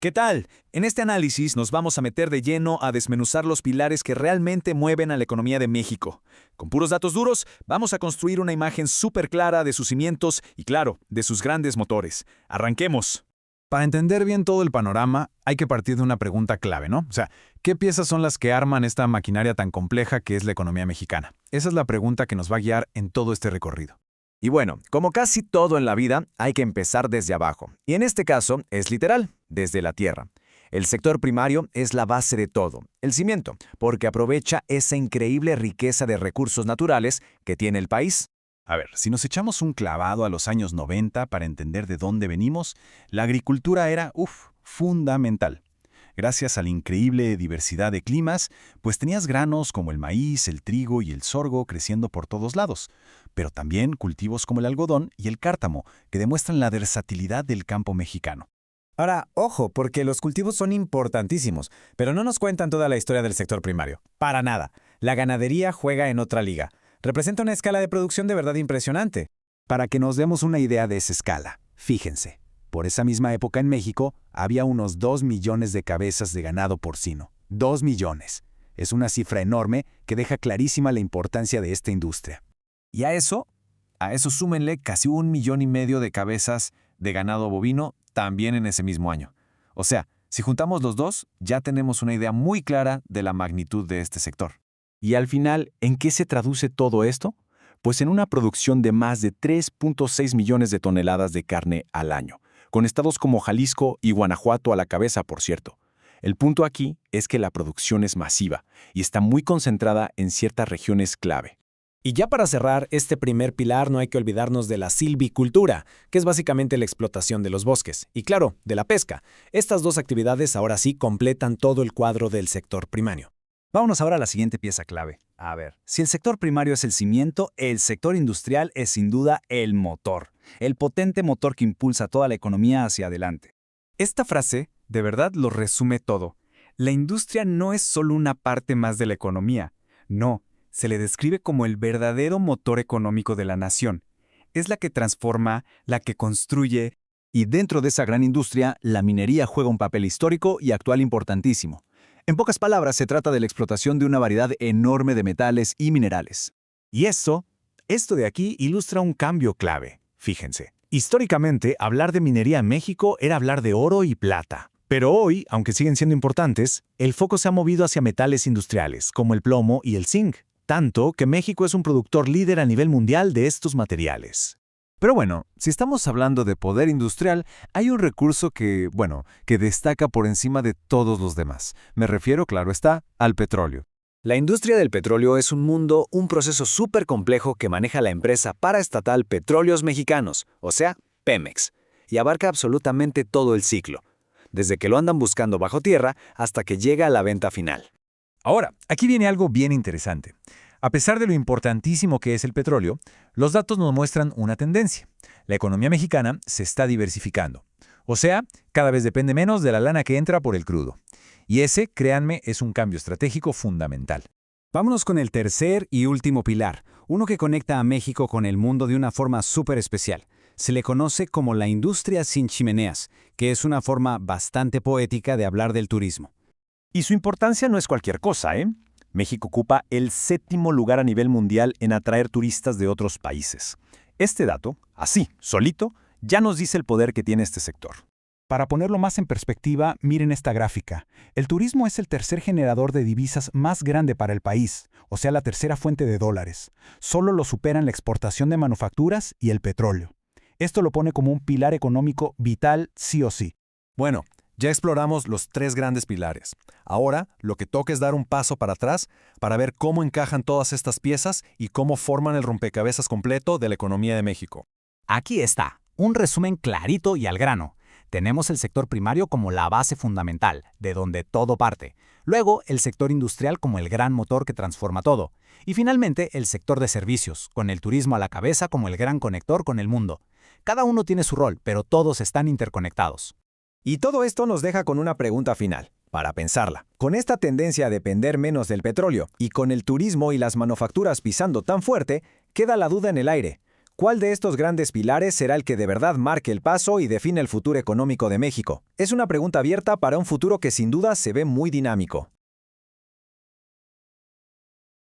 ¿Qué tal? En este análisis nos vamos a meter de lleno a desmenuzar los pilares que realmente mueven a la economía de México. Con puros datos duros, vamos a construir una imagen súper clara de sus cimientos y, claro, de sus grandes motores. ¡Arranquemos! Para entender bien todo el panorama, hay que partir de una pregunta clave, ¿no? O sea, ¿qué piezas son las que arman esta maquinaria tan compleja que es la economía mexicana? Esa es la pregunta que nos va a guiar en todo este recorrido. Y bueno, como casi todo en la vida, hay que empezar desde abajo. Y en este caso, es literal, desde la tierra. El sector primario es la base de todo, el cimiento, porque aprovecha esa increíble riqueza de recursos naturales que tiene el país. A ver, si nos echamos un clavado a los años 90 para entender de dónde venimos, la agricultura era, fundamental. Gracias a la increíble diversidad de climas, pues tenías granos como el maíz, el trigo y el sorgo creciendo por todos lados, pero también cultivos como el algodón y el cártamo, que demuestran la versatilidad del campo mexicano. Ahora, ojo, porque los cultivos son importantísimos, pero no nos cuentan toda la historia del sector primario. Para nada. La ganadería juega en otra liga. Representa una escala de producción de verdad impresionante. Para que nos demos una idea de esa escala, fíjense. Por esa misma época en México, había unos 2 millones de cabezas de ganado porcino. 2 millones. Es una cifra enorme que deja clarísima la importancia de esta industria. Y a eso súmenle casi 1,5 millones de cabezas de ganado bovino también en ese mismo año. O sea, si juntamos los dos, ya tenemos una idea muy clara de la magnitud de este sector. Y al final, ¿en qué se traduce todo esto? Pues en una producción de más de 3.6 millones de toneladas de carne al año, con estados como Jalisco y Guanajuato a la cabeza, por cierto. El punto aquí es que la producción es masiva y está muy concentrada en ciertas regiones clave. Y ya para cerrar este primer pilar no hay que olvidarnos de la silvicultura, que es básicamente la explotación de los bosques, y claro, de la pesca. Estas dos actividades ahora sí completan todo el cuadro del sector primario. Vámonos ahora a la siguiente pieza clave. A ver, si el sector primario es el cimiento, el sector industrial es sin duda el motor, el potente motor que impulsa toda la economía hacia adelante. Esta frase, de verdad, lo resume todo. La industria no es solo una parte más de la economía. No, se le describe como el verdadero motor económico de la nación. Es la que transforma, la que construye. Y dentro de esa gran industria, la minería juega un papel histórico y actual importantísimo. En pocas palabras, se trata de la explotación de una variedad enorme de metales y minerales. Y esto de aquí ilustra un cambio clave. Fíjense, históricamente, hablar de minería en México era hablar de oro y plata. Pero hoy, aunque siguen siendo importantes, el foco se ha movido hacia metales industriales, como el plomo y el zinc, tanto que México es un productor líder a nivel mundial de estos materiales. Pero bueno, si estamos hablando de poder industrial, hay un recurso que destaca por encima de todos los demás. Me refiero, claro está, al petróleo. La industria del petróleo es un proceso súper complejo que maneja la empresa paraestatal Petróleos Mexicanos, o sea, Pemex, y abarca absolutamente todo el ciclo, desde que lo andan buscando bajo tierra hasta que llega a la venta final. Ahora, aquí viene algo bien interesante. A pesar de lo importantísimo que es el petróleo, los datos nos muestran una tendencia. La economía mexicana se está diversificando. O sea, cada vez depende menos de la lana que entra por el crudo. Y ese, créanme, es un cambio estratégico fundamental. Vámonos con el tercer y último pilar, uno que conecta a México con el mundo de una forma súper especial. Se le conoce como la industria sin chimeneas, que es una forma bastante poética de hablar del turismo. Y su importancia no es cualquier cosa, ¿eh? México ocupa el 7º lugar a nivel mundial en atraer turistas de otros países. Este dato, así, solito, ya nos dice el poder que tiene este sector. Para ponerlo más en perspectiva, miren esta gráfica. El turismo es el tercer generador de divisas más grande para el país, o sea, la tercera fuente de dólares. Solo lo superan la exportación de manufacturas y el petróleo. Esto lo pone como un pilar económico vital sí o sí. Bueno, ya exploramos los 3 grandes pilares. Ahora, lo que toca es dar un paso para atrás para ver cómo encajan todas estas piezas y cómo forman el rompecabezas completo de la economía de México. Aquí está, un resumen clarito y al grano. Tenemos el sector primario como la base fundamental, de donde todo parte. Luego, el sector industrial como el gran motor que transforma todo. Y finalmente, el sector de servicios, con el turismo a la cabeza como el gran conector con el mundo. Cada uno tiene su rol, pero todos están interconectados. Y todo esto nos deja con una pregunta final, para pensarla. Con esta tendencia a depender menos del petróleo y con el turismo y las manufacturas pisando tan fuerte, queda la duda en el aire. ¿Cuál de estos grandes pilares será el que de verdad marque el paso y define el futuro económico de México? Es una pregunta abierta para un futuro que sin duda se ve muy dinámico.